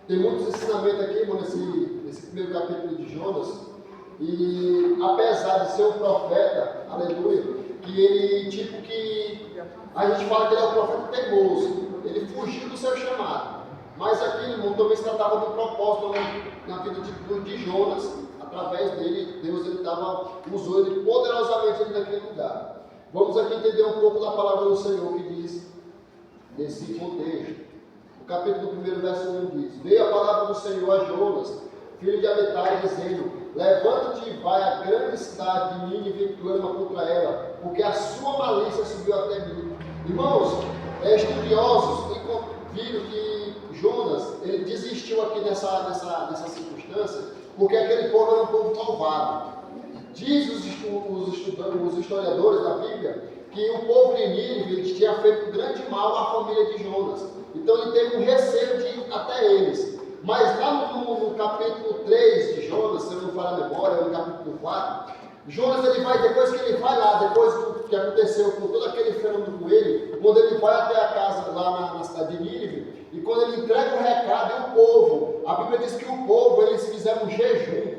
Tem muitos ensinamentos aqui, irmão, nesse primeiro capítulo de Jonas. E apesar de ser um profeta, aleluia, que ele, tipo que a gente fala que ele é um profeta teimoso, ele fugiu do seu chamado. Mas aqui, irmão, também se tratava de um propósito na vida de Jonas. Através dele, Deus usou ele poderosamente ali naquele lugar. Vamos aqui entender um pouco da palavra do Senhor que diz nesse contexto. O capítulo 1, verso 1 diz: Veio a palavra do Senhor a Jonas, filho de Amitai, dizendo: Levanta-te e vai à grande cidade de Nínive e clama contra ela, porque a sua malícia subiu até mim. Irmãos, estudiosos viram que Jonas ele desistiu aqui nessa circunstância, porque aquele povo era um povo malvado. Diz os historiadores da Bíblia que o povo de Nínive tinha feito um grande mal à família de Jonas. Então ele teve um receio de ir até eles. Mas lá no capítulo 3 de Jonas, se eu não falar a memória, no capítulo 4, Jonas ele vai, depois que ele vai lá, depois do que aconteceu com todo aquele fenômeno com ele, quando ele vai até a casa lá na cidade de Nínive, e quando ele entrega o recado, e o povo, a Bíblia diz que o povo, eles fizeram um jejum,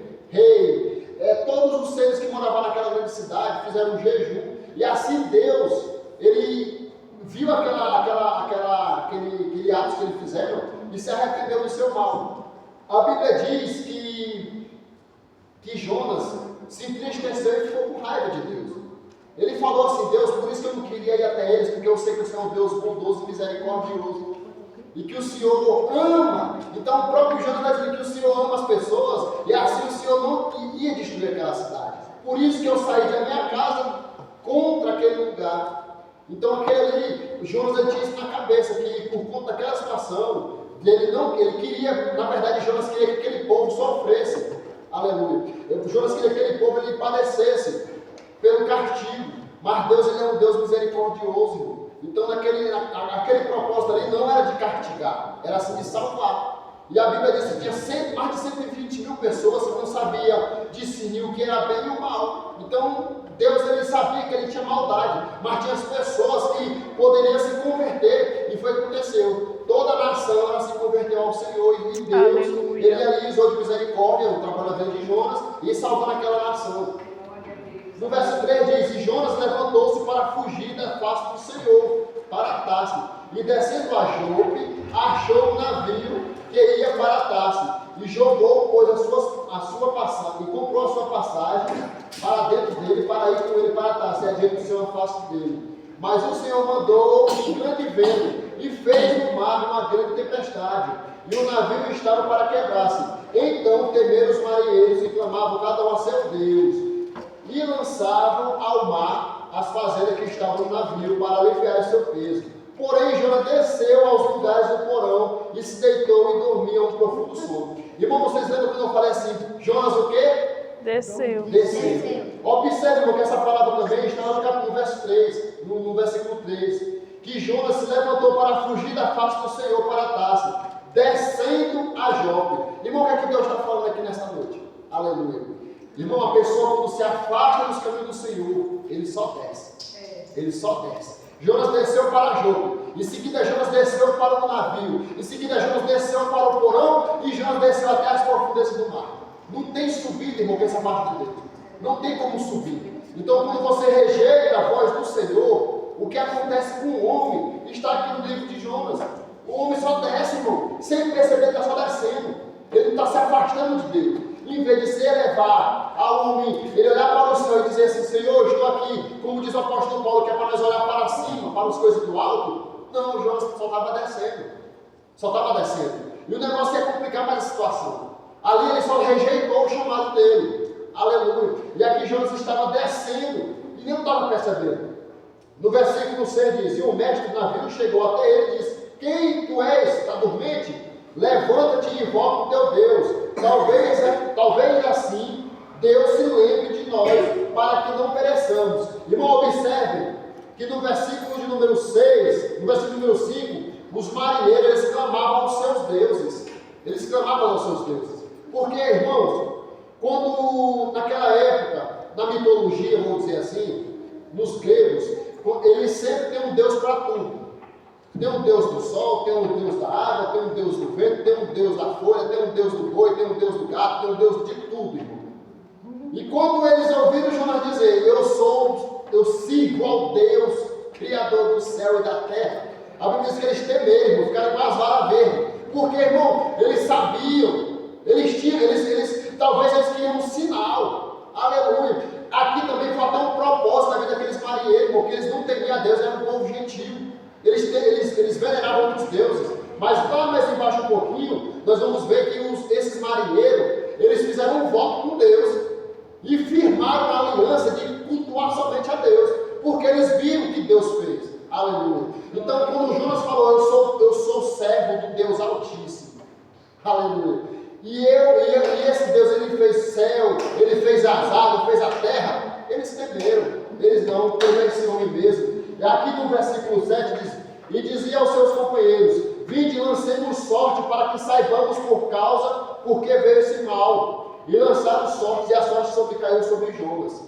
todos os seres que moravam naquela grande cidade fizeram um jejum, e assim Deus, ele viu aquele ato que eles fizeram, e se arrependeu do seu mal. A Bíblia diz que Jonas se entristeceu e ficou com raiva de Deus. Ele falou assim: Deus, por isso que eu não queria ir até eles, porque eu sei que o Senhor é um Deus bondoso e misericordioso, e que o Senhor ama. Então o próprio Jonas vai dizer que o Senhor ama as pessoas, e assim o Senhor não ia destruir aquela cidade. Por isso que eu saí da minha casa contra aquele lugar. Então Jonas ele tinha isso na cabeça, que por conta daquela situação, ele queria, na verdade Jonas queria que aquele povo sofresse. Aleluia. Jonas queria que aquele povo ele padecesse pelo castigo. Mas Deus ele é um Deus misericordioso, irmão. Então aquele propósito ali não era de castigar, era assim de salvar. E a Bíblia diz que tinha mais de 120 mil pessoas que não sabiam discernir o que era bem e o mal. Então Deus ele sabia que ele tinha maldade, mas tinha as pessoas que poderiam se converter, e foi o que aconteceu. Toda a nação ela se converteu ao Senhor, e Deus ele ali usou de misericórdia o trabalho da vida de Jonas e salvou aquela nação. No verso 3 diz: E Jonas levantou-se para fugir da face do Senhor, para Tarse, e descendo a Jope, achou um navio que ia para Tarse, e jogou, pois, a sua passagem, e comprou a sua passagem para dentro dele, para ir com ele para Tarse, e adiante do Senhor a face dele. Mas o Senhor mandou um grande vento, e fez no mar uma grande tempestade, e o navio estava para quebrar-se. Então temeram os marinheiros e clamavam cada um a seu Deus, e lançavam ao mar as fazendas que estavam no navio para aliviar o seu peso. Porém Jonas desceu aos lugares do porão e se deitou e dormia um profundo sono. Irmão, vocês lembram quando eu falei assim: Jonas o quê? Desceu. Observe, irmão, que essa palavra também está no verso 3, no versículo 3, que Jonas se levantou para fugir da face do Senhor para Tarse, descendo a Jope. Irmão, o que é que Deus está falando aqui nesta noite? Aleluia. Irmão, a pessoa quando se afasta dos caminhos do Senhor, ele só desce. Ele só desce. Jonas desceu para Jope, em seguida Jonas desceu para o navio, em seguida Jonas desceu para o porão, e Jonas desceu até as profundezas do mar. Não tem subida, irmão, que essa parte de Deus. Não tem como subir. Então, quando você rejeita a voz do Senhor, o que acontece com o homem está aqui no livro de Jonas. O homem só desce, irmão, sem perceber que está só descendo. Ele está se afastando de Deus. Em vez de se elevar ao homem, ele olhar para o céu e dizer assim: Senhor, estou aqui, como diz o apóstolo Paulo, que é para nós olhar para cima, para as coisas do alto. Não, Jonas só estava descendo. Só estava descendo. E o negócio ia complicar mais a situação. Ali ele só rejeitou o chamado dele. Aleluia. E aqui Jonas estava descendo e não estava percebendo. No versículo 6 diz: E o mestre do navio chegou até ele e disse: Quem tu és? Está dormente? Levanta-te e invoca o teu Deus. Talvez assim Deus se lembre de nós, para que não pereçamos. Irmão, observe que no versículo de número 6, no versículo número 5, os marinheiros eles clamavam aos seus deuses. Eles clamavam aos seus deuses. Porque, irmãos, quando naquela época, na mitologia, vamos dizer assim, nos gregos, eles sempre têm um Deus para tudo. Tem um Deus do sol, tem um Deus da água, tem um Deus do vento, tem um Deus da folha, tem um Deus do boi, tem um Deus do gato, tem um Deus de tudo, irmão. E quando eles ouviram Jonas dizer, eu sirvo ao Deus, Criador do céu e da terra, a Bíblia diz que eles temeram, irmão, ficaram com as varas verdes. Porque, irmão, eles sabiam, talvez eles queriam um sinal. Aleluia. Aqui também falta um propósito na vida daqueles marinheiros, porque eles não temiam a Deus, era um povo gentil. Eles veneravam outros deuses. Mas lá mais embaixo um pouquinho, nós vamos ver que esses marinheiros, eles fizeram um voto com Deus. E firmaram a aliança de cultuar somente a Deus. Porque eles viram o que Deus fez. Aleluia. Então, quando Jonas falou, eu sou servo do Deus Altíssimo. Aleluia. E esse Deus, ele fez céu, ele fez as águas, fez a terra. Eles temeram. Eles não, porque esse homem mesmo. E aqui no versículo 7 diz, e dizia aos seus companheiros, vinde, lancemos sorte para que saibamos porque veio esse mal. E lançaram sortes, e a sorte caiu sobre Jonas.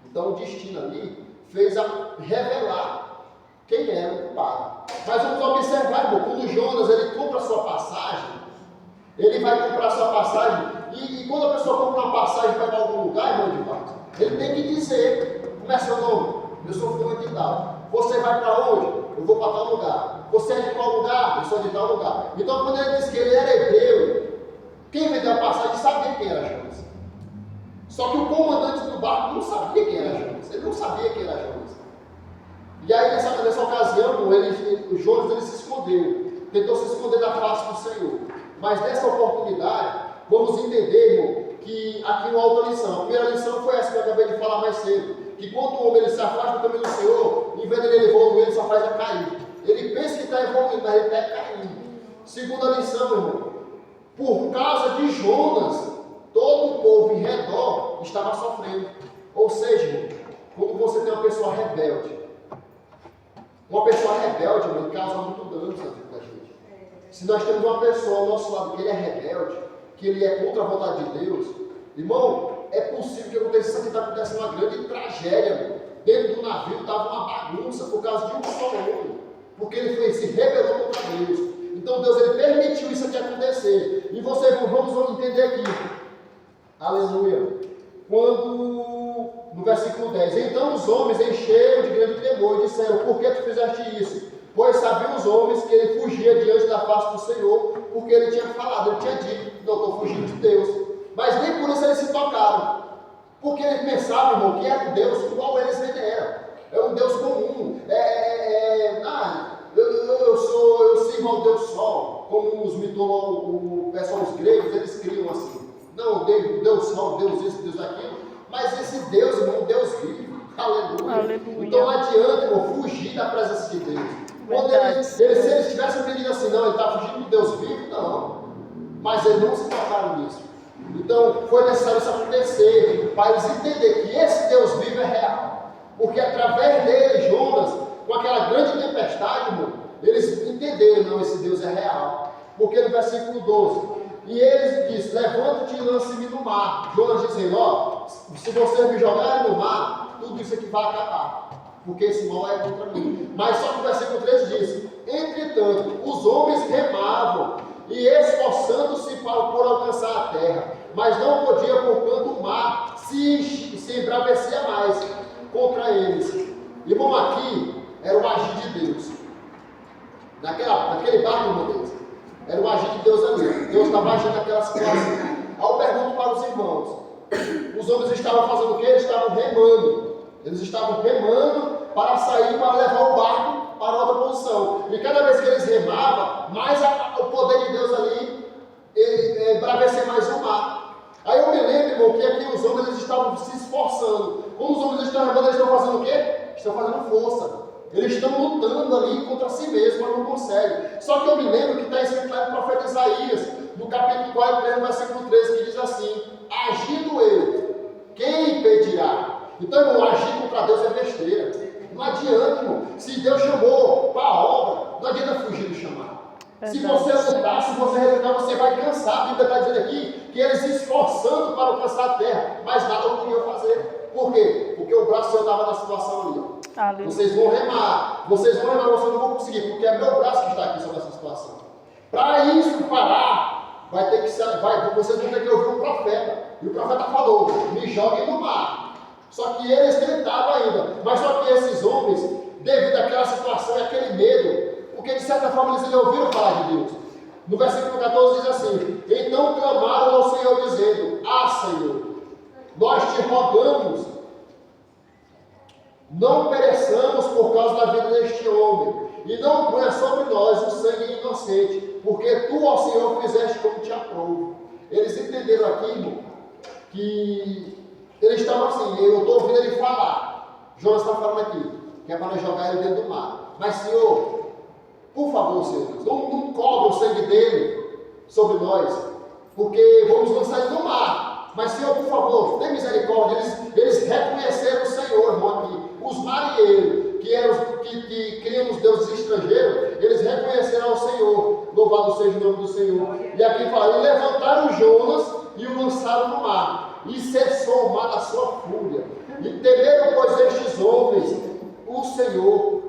Então o destino ali fez revelar quem era o culpado. Mas vamos observar, irmão, quando Jonas ele compra a sua passagem, ele vai comprar a sua passagem, e quando a pessoa compra uma passagem para algum lugar, irmão de Vargas, ele tem que dizer, como é seu nome? Eu sou fulano de tal. Você vai para onde? Eu vou para tal lugar. Você é de qual lugar? Eu sou de tal lugar. Então quando ele disse que ele era hebreu, quem vendeu a passagem sabia quem era Jonas. Só que o comandante do barco não sabia quem era Jonas. Ele não sabia quem era Jonas. E aí nessa ocasião, o Jonas ele se escondeu. Tentou se esconder da face do Senhor. Mas nessa oportunidade, vamos entender, irmão, que aqui uma outra lição. A primeira lição foi essa que eu acabei de falar mais cedo. Que quando o homem ele se afasta do caminho do Senhor, em vez de ele evoluir, ele só faz a cair. Ele pensa que está evoluindo, mas ele está caindo. Segunda lição, irmão. Por causa de Jonas, todo o povo em redor estava sofrendo. Ou seja, quando você tem uma pessoa rebelde, ele causa muito dano na vida da gente. Se nós temos uma pessoa ao nosso lado que ele é rebelde, que ele é contra a vontade de Deus, irmão, é possível que aconteça isso aqui, está acontecendo uma grande tragédia. Irmão. Dentro do navio estava uma bagunça por causa de um só homem, porque ele se rebelou contra Deus. Então Deus ele permitiu isso aqui acontecer. E vamos entender aqui. Aleluia. No versículo 10, então os homens encheram de grande temor e disseram, por que tu fizeste isso? Pois sabiam os homens que ele fugia diante da face do Senhor, porque ele tinha falado, ele tinha dito, não estou fugindo de Deus. Mas nem por isso eles se tocaram. Porque eles pensavam, irmão, que era um Deus igual eles veneram. É um Deus comum. Eu sirvo ao Deus Sol, como os mitólogos, os gregos, eles criam assim. Não, Deus Sol, Deus isso, Deus aquilo. Mas esse Deus, irmão, Deus vive. Aleluia. Aleluia. Então não adianta, irmão, fugir da presença de Deus. Se eles tivessem pedido assim, não, ele está fugindo do Deus vivo, não. Mas eles não se tocaram nisso. Então foi necessário isso acontecer, para eles entenderem que esse Deus vivo é real. Porque através dele, Jonas, com aquela grande tempestade, irmão, eles entenderam, não, esse Deus é real. Porque no versículo 12, e eles dizem, levanta-te e lance-me no mar. Jonas dizendo, se vocês me jogarem no mar, tudo isso aqui vai acabar. Porque esse mal é contra mim. Mas só que o versículo 13 diz, entretanto, os homens remavam, e esforçando-se por alcançar a terra, mas não podia, porquanto o mar se embravecia mais contra eles. Irmão, aqui era o agir de Deus. Naquele barco, irmão Deus, era o agir de Deus ali. Deus estava agindo naquela situação. Aí eu pergunto para os irmãos, os homens estavam fazendo o quê? Eles estavam remando. Eles estavam remando para sair, para levar o barco para outra posição. E cada vez que eles remavam, mais o poder de Deus ali embravecia mais o mar. Aí eu me lembro, irmão, que aqui os homens eles estavam se esforçando. Como os homens estão remando, eles estão fazendo o quê? Estão fazendo força. Eles estão lutando ali contra si mesmos, mas não conseguem. Só que eu me lembro que está escrito lá no profeta Isaías, no capítulo 43, versículo 13, que diz assim, agindo eu, quem impedirá? Então, irmão, agir contra Deus é besteira. Não adianta, irmão. Se Deus chamou para a obra, não adianta fugir do chamado. Se você lutar, se você relutar, você vai cansar. A Bíblia está dizendo aqui que eles se esforçando para alcançar a terra, mas nada podiam fazer. Por quê? Porque o braço do Senhor estava na situação ali. Ó. Vocês vão remar, vocês não vão conseguir, porque é meu braço que está aqui sobre essa situação. Para isso parar, vocês vão ter que ouvir o profeta. E o profeta falou, me joguem no mar. Só que eles tentavam ainda. Mas só que esses homens, devido àquela situação e àquele medo, porque de certa forma eles não ouviram falar de Deus. No versículo 14 diz assim, então clamaram ao Senhor dizendo, Senhor, nós te rogamos, não pereçamos por causa da vida deste homem, e não ponha sobre nós o sangue inocente, porque tu, ó Senhor, fizeste como te aprouve. Eles entenderam aqui, irmão, que eles estavam assim, eu estou ouvindo ele falar, Jonas está falando aqui, que é para jogar ele dentro do mar. Mas, Senhor, por favor, Senhor, não cobre o sangue dele sobre nós, porque vamos lançar ele no mar. Mas, Senhor, por favor, tem misericórdia. Eles reconheceram o Senhor, irmão, aqui. Os marinheiros, que criam os deuses estrangeiros, eles reconheceram ao Senhor. Louvado seja o nome do Senhor. E aqui fala, e levantaram Jonas e o lançaram no mar. E cessou o mar da sua fúria. E temeram, pois, estes homens, o Senhor,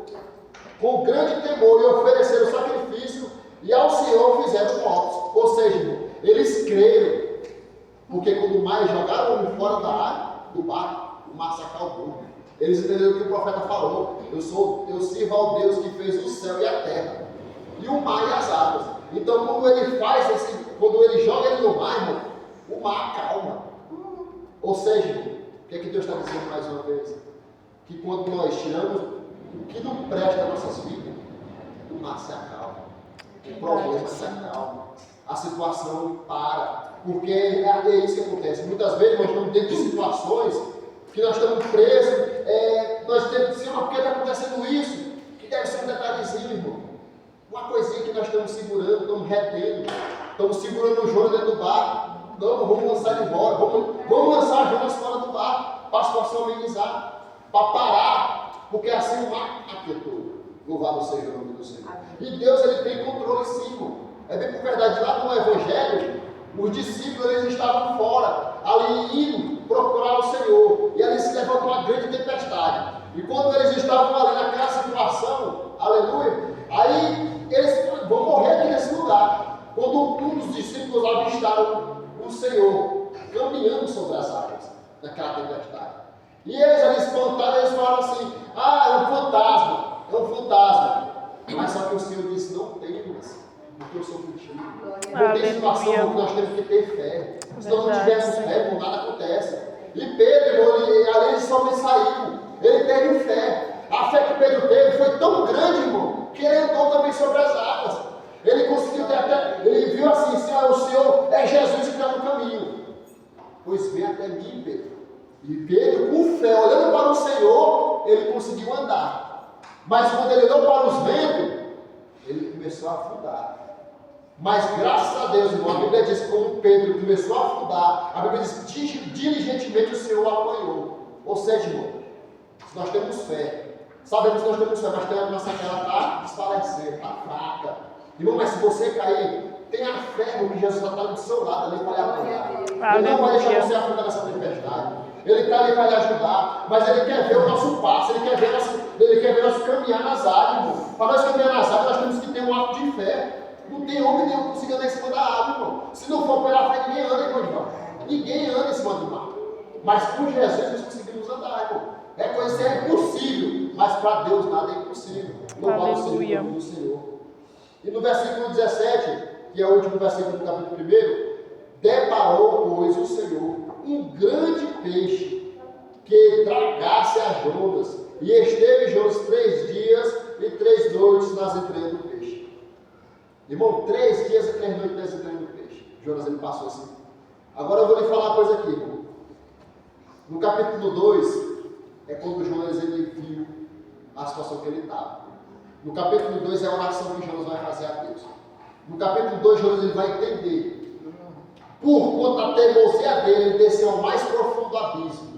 com grande temor, e ofereceram sacrifício, e ao Senhor fizeram votos. Ou seja, irmão, eles creram, porque quando o mar jogaram o homem fora da água, do barco, o mar se acalmou. Eles entenderam o que o profeta falou. Eu sirvo ao Deus que fez o céu e a terra, e o mar e as águas. Então, quando ele joga ele no mar, irmão, o mar acalma. Ou seja, irmão, o que é que Deus está dizendo mais uma vez? Que quando nós tiramos o que não presta nas nossas vidas, o mar se acalma, o problema se acalma, a situação para, porque é isso que acontece. Muitas vezes nós estamos dentro de situações que nós estamos presos, nós temos que dizer, mas por que está acontecendo isso? Que deve ser um detalhezinho, irmão. Uma coisinha que nós estamos segurando, estamos retendo, estamos segurando o Jonas dentro do barco. Não, vamos lançar ele embora, vamos lançar Jonas fora do barco, para a situação amenizar, para parar, porque assim o mar aquietou. Louvado seja o nome do Senhor. E Deus, ele tem controle sim, irmão. É bem por verdade, lá no Evangelho, os discípulos eles estavam fora, ali indo procurar o Senhor, e ali se levantou uma grande tempestade. E quando eles estavam ali naquela situação, aleluia, aí eles vão morrer aqui nesse lugar. Quando um dos discípulos avistaram o Senhor caminhando sobre as águas, naquela tempestade. E eles ali espantados, eles falaram assim, é um fantasma. Mas só que o Senhor disse, não temas, porque eu sou contigo. Não tem situação que nós temos que ter fé. Se nós não tivermos fé, nada acontece. E Pedro, ali ele só me saiu. Ele teve fé. A fé que Pedro teve foi tão grande, irmão, que ele andou também sobre as águas. Ele conseguiu ter até, ele viu assim, o Senhor é Jesus que está no caminho. Pois vem até mim, Pedro. E Pedro, com fé, olhando para o Senhor, ele conseguiu andar. Mas quando ele olhou para os ventos, ele começou a afundar. Mas graças a Deus, irmão, a Bíblia diz que quando Pedro começou a afundar, a Bíblia diz que diligentemente o Senhor o apoiou. Ou seja, irmão, se nós temos fé, sabemos que nós temos fé, mas tem a nossa fé, ela está desfalecendo, está fraca. Irmão, mas se você cair, tenha fé no que Jesus está do seu lado ali para lhe apoiar. Ele não vai deixar você afundar nessa tempestade. Ele está ali para lhe ajudar, mas ele quer ver o nosso passo, ele quer ver nosso caminhar nas águas, irmão. Para nós caminhar nas águas, nós temos que ter um ato de fé. Não tem homem nenhum que consiga andar em cima da água, irmão. Se não for pela fé, ninguém anda, irmão. Ninguém anda em cima do mar. Mas com Jesus nós conseguimos andar, irmão. Isso é impossível, mas para Deus nada é impossível. Louvado seja o nome do Senhor. E no versículo 17, que é o último versículo do capítulo 1, deparou, pois, o Senhor um grande peixe que tragasse a Jonas, e esteve Jonas 3 dias e 3 noites nas entranhas do peixe. Irmão, 3 dias e 3 noites nas entranhas do peixe. Jonas, ele passou assim. Agora eu vou lhe falar uma coisa aqui, irmão. No capítulo 2, é quando Jonas ele viu a situação que ele estava. No capítulo 2 é a oração que Jonas vai fazer a Deus. No capítulo 2, Jonas ele vai entender. Por conta da teimosia dele, ele desceu ao mais profundo do abismo.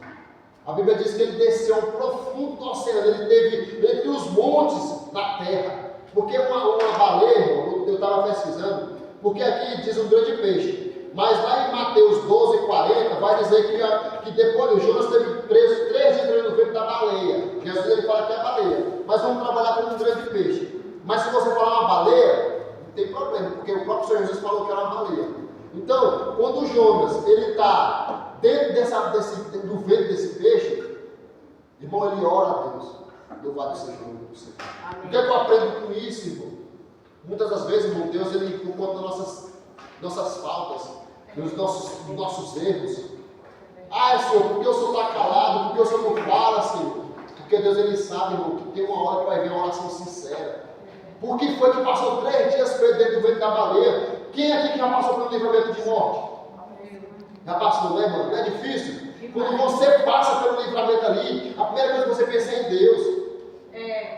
A Bíblia diz que ele desceu ao profundo do oceano. Ele teve entre os montes da terra. Porque uma baleia, eu estava pesquisando, porque aqui diz um grande peixe. Mas lá em Mateus 12:40 vai dizer que depois Jonas esteve preso 3 dias no ventre da baleia. Jesus ele fala que é baleia. Mas vamos trabalhar com um grande peixe. Mas se você falar uma baleia, não tem problema, porque o próprio Senhor Jesus falou que era uma baleia. Então, quando o Jonas ele está dentro do ventre desse peixe, irmão, ele ora a Deus. Louvado seja o nome do Senhor. O que é que eu aprendo com isso, irmão? Muitas das vezes, irmão, Deus ele por conta das nossas faltas, dos nossos erros. Senhor, por que o Senhor está calado? Por que o Senhor não fala, Senhor? Porque Deus ele sabe, irmão, que tem uma hora que vai vir uma oração sincera. Por que foi que passou 3 dias preso dentro do ventre da baleia? Quem aqui que já passou pelo livramento de morte? Já passou, né, irmão? Não é difícil? Quando você passa pelo livramento ali, a primeira coisa que você pensa é em Deus.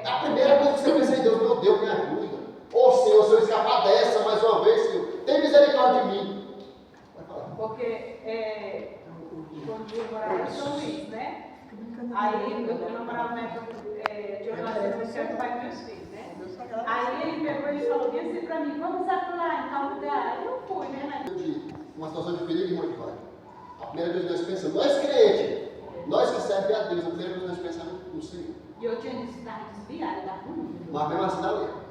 A primeira coisa que você pensa é em Deus, meu Deus, me ajuda. Senhor, se eu escapar dessa mais uma vez, Senhor, tem misericórdia de mim. Porque quando eu morava em São Luís, né? Aí eu namorava na época de organização do pai dos meus filhos, né? Aí ele pegou e falou bem assim pra mim, vamos lá em tal lugar. Aí eu fui, né? Uma situação de perigo e muito vai. A primeira coisa que nós pensamos, nós crentes, nós que servemos a Deus, a primeira coisa que nós pensamos no Senhor. E eu tinha necessidade desviada da rua. Mas mesmo assim não lembro.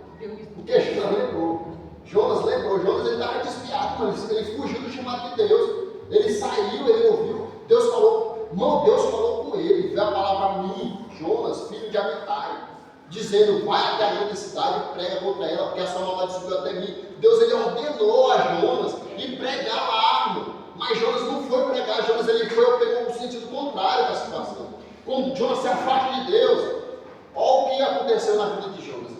Porque Jonas lembrou. Jonas ele estava desviado, mas ele fugiu do chamado de Deus. Ele saiu, ele ouviu. Deus falou com ele, veio a palavra a mim, Jonas, filho de Amitai, dizendo, vai até a grande cidade e prega contra ela, porque a sua maldade subiu até mim. Deus ele ordenou a Jonas ir pregar lá, irmão. Mas Jonas não foi pregar, Jonas ele pegou o sentido contrário da situação. Quando Jonas se afasta de Deus, olha o que aconteceu na vida de Jonas.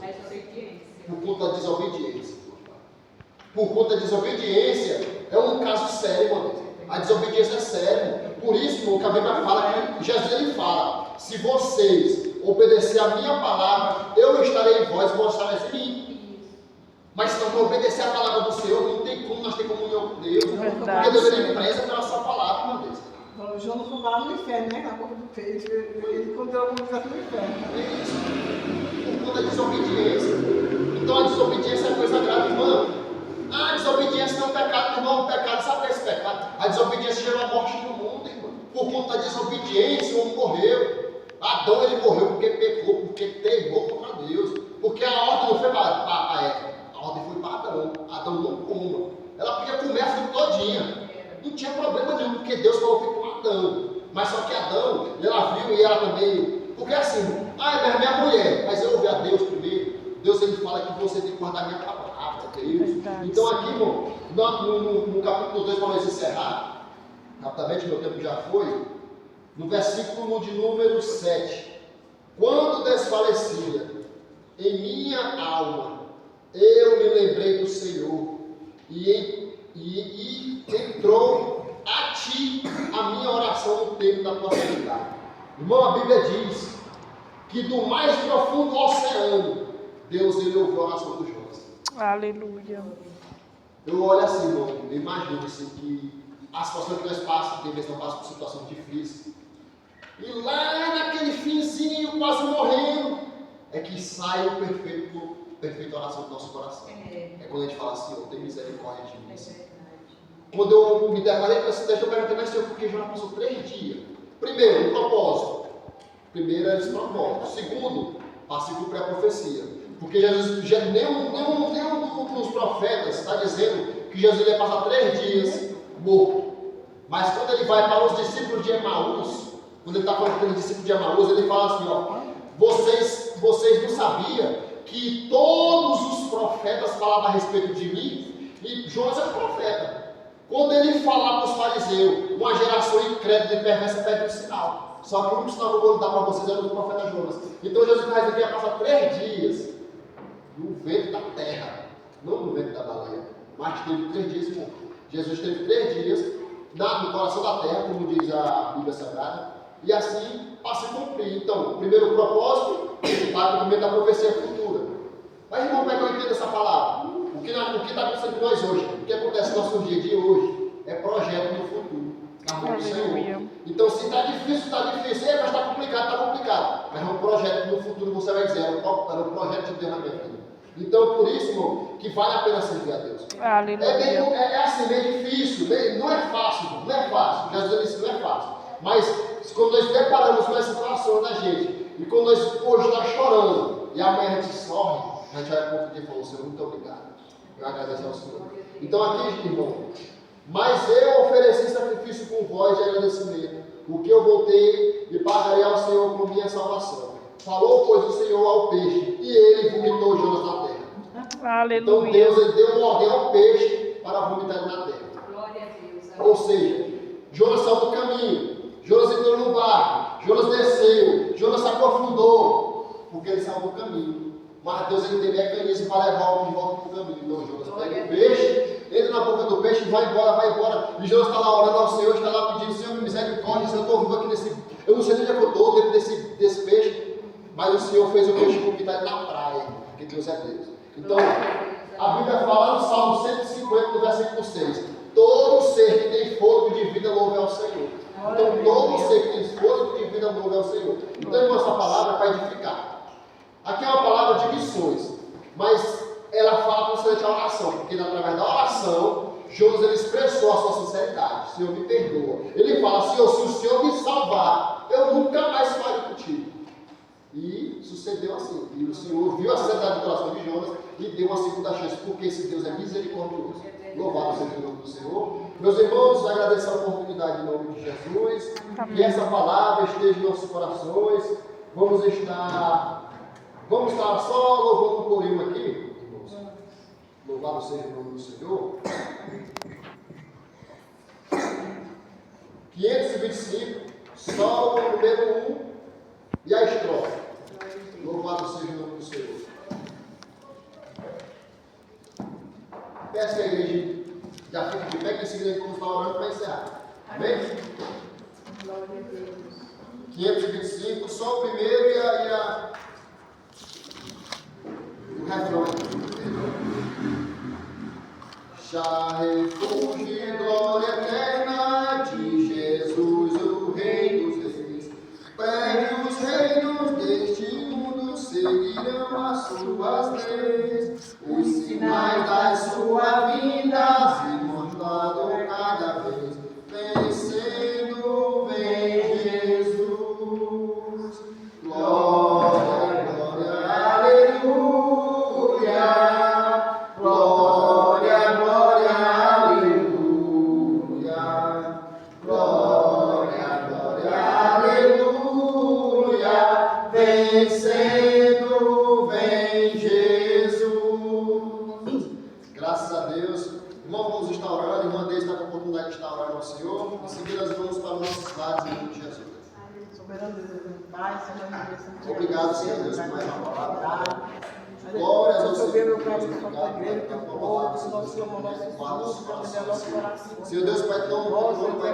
Por conta da desobediência. Por conta da desobediência, é um caso sério, irmão. A desobediência é séria. Por isso, irmão, que a Bíblia fala que Jesus ele fala: se vocês obedecer a minha palavra, eu estarei em vós e vós estareis em mim. Mas se não obedecer a palavra do Senhor, não tem como nós ter comunhão com Deus. Porque Deus ele preza pela sua palavra, meu Deus. O Jonas foi parar no inferno, né? Na boca do peixe. Ele encontrou alguma coisa no inferno. É isso. Por conta da desobediência. Então a desobediência é coisa grave, irmão. A desobediência não é um pecado, irmão. O pecado, sabe o que é esse pecado? A desobediência gerou a morte no mundo, irmão. Por conta da desobediência, o homem morreu. Adão ele morreu porque pecou, porque teimou contra Deus. Porque a ordem não foi para Eva, a ordem foi para Adão. Adão não coma. Ela podia comer a fruta todinha. Não tinha problema nenhum, porque Deus falou que com Adão. Mas só que Adão, ela viu e ela também. Porque assim, é minha mulher, mas eu ouvi a Deus primeiro. Deus ele fala que você tem que guardar minha palavra, Deus. Então aqui, irmão, no capítulo 2, para nós encerrar, rapidamente, meu tempo já foi, no versículo de número 7. Quando desfalecida em minha alma, eu me lembrei do Senhor, e entrou a ti a minha oração no tempo da tua sanidade. Irmão, a Bíblia diz que do mais profundo oceano, Deus ele ouviu a oração do Jonas. Aleluia. Eu olho assim, irmão, eu imagino assim, que a situação que nós passamos, tem vezes nós passamos por situação difícil. E lá naquele finzinho, quase morrendo, é que sai o perfeita oração do nosso coração. É quando a gente fala assim, tem misericórdia de mim. Quando eu me deparei com esse texto, eu perguntei, mas Senhor, porque Jonas passou 3 dias. Primeiro, um propósito. Primeiro é esse propósito. Segundo, para se cumprir a profecia. Porque Jesus, nenhum dos profetas está dizendo que Jesus ia passar 3 dias morto. Mas quando ele vai para os discípulos de Emaús, quando ele está falando com os discípulos de Emaús, ele fala assim, vocês não sabiam que todos os profetas falavam a respeito de mim? E Jonas é um profeta. Quando ele falar para os fariseus, uma geração incrédula e perversa pede um sinal. Só que o único sinal que eu vou dar para vocês é o do profeta Jonas. Então Jesus vai dizer que ia passar 3 dias no ventre da terra, não no ventre da baleia, mas teve 3 dias morto. Jesus teve 3 dias no coração da terra, como diz a Bíblia Sagrada, e assim para se cumprir. Então, o primeiro propósito, para o cumprimento da profecia futura. Mas irmão, como é que eu entendo essa palavra? O que está acontecendo com nós hoje? O que acontece no nosso dia de hoje? É projeto no futuro. Na mão do Senhor. Então, se está difícil, mas está complicado. Mas é um projeto no futuro, você vai dizer, era um projeto de Deus na minha vida. Então, por isso, irmão, que vale a pena servir a Deus. Aleluia. É assim. assim, meio difícil, não é fácil, não é fácil. Jesus disse que não é fácil. Mas quando nós deparamos com essa situação da gente, e quando nós hoje está chorando, e amanhã a gente sorri, a gente vai a ponto de falar, Senhor, muito obrigado. Eu agradeço ao Senhor. Então aqui, irmão, mas eu ofereci sacrifício com voz de agradecimento, o que eu voltei e pagarei ao Senhor por minha salvação. Falou, pois, o Senhor ao peixe, e ele vomitou Jonas na terra. Aleluia. Então Deus ele deu uma ordem ao peixe para vomitar ele na terra. Glória a Deus. Ou seja, Jonas saiu do caminho, Jonas entrou no barco, Jonas desceu, Jonas se aprofundou, porque ele saiu do caminho. Mas Deus ele tem mecanismo para levar o homem de volta para o caminho. Então Jonas pega o peixe, entra na boca do peixe, vai embora. E Jonas está lá orando ao Senhor, está lá pedindo, Senhor, misericórdia, Senhor, eu estou vivo aqui nesse. Eu não sei onde é que eu estou, dentro desse peixe. Mas o Senhor fez o peixe vomitar ele na praia, porque Deus é Deus. Então, a Bíblia fala no Salmo 150, no versículo 6. Todo ser que tem fôlego de vida louve ao Senhor. Então, todo ser que tem fôlego de vida louve ao Senhor. Então, irmão, essa palavra é para edificar. Aqui é uma palavra de missões, mas ela fala constante a oração, porque através da oração, Jonas ele expressou a sua sinceridade. Senhor, me perdoa. Ele fala, Senhor, se o Senhor me salvar, eu nunca mais farei contigo. E sucedeu assim. E o Senhor viu a sinceridade do coração de Jonas e deu uma segunda chance, porque esse Deus é misericordioso. Louvado seja o nome do Senhor. Meus irmãos, agradeço a oportunidade em nome de Jesus. Que essa palavra esteja em nossos corações. Vamos estar só louvando um corinho aqui, irmãos. Louvado seja o nome do Senhor. 525, só o número 1 e a estrofe. Louvado seja o nome do Senhor. Peço que a igreja já fique de pé, que em seguida a gente vamos estar orando para encerrar. Amém? Glória a Deus. 525, só o primeiro e o refrão. Já refúgio, glória eterna de Jesus, o Rei dos Reis. Prédios os reinos deste mundo seguirão as suas leis. Os sinais da sua vinda se mostrando cada vez. Vencendo, vem Jesus. Glória, glória, aleluia. Glória, glória, aleluia. Glória, glória, aleluia. Vencendo, vem Jesus. Graças a Deus. Irmão, vamos estar orando. Irmã Deus está com a oportunidade de estar orando ao Senhor. Em seguida, nós vamos para os nossos lares em nome de Jesus. Soberano Deus, Pai, Senhor, Deus. Obrigado, Senhor Deus, por mais uma palavra. Glórias ao Senhor. Meu Pai, obrigado pela tua palavra, Senhor. Nós clamamos nossos filhos, para nosso coração. Senhor Deus, Pai, toma o controle, Pai.